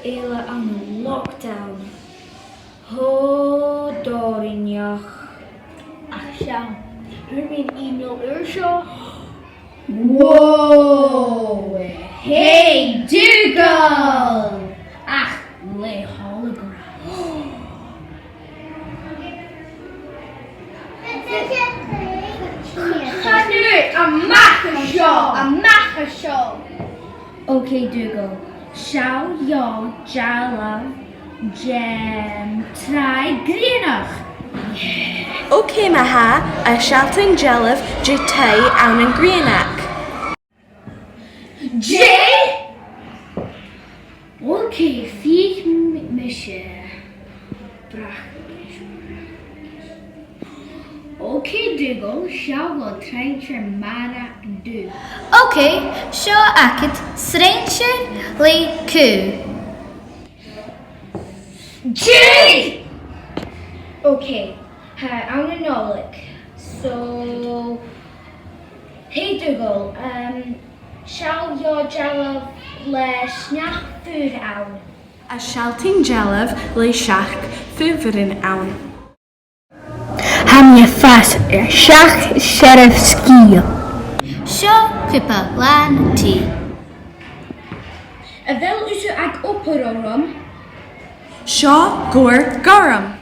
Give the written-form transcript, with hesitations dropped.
Eile an lockdown. Ho Dorinjach. Ach ja, mijn e-mail zo. Whoa! Hey, Dougal! Ach, le hologram. Ga nu een mache show. Okay, Dougal. Shall yo jala jam try greenach? Okay, maha, a shouting jelliv jutay awn yn greenac. Jay? Okay, fiech misje. Brach. Okay, Dougal, shall we try to mara do? Okay, seo acid sreintse le cú. Jay! Okay, awn yn nolig. So, hey Dougal, shall your jelliv le snach food awn? A shouting jelliv le shach fuverin awn. Ham je fast shach sheriff skiel. Seo cúpa lan tí. A fel usu ag opororum? Shaw gore garum.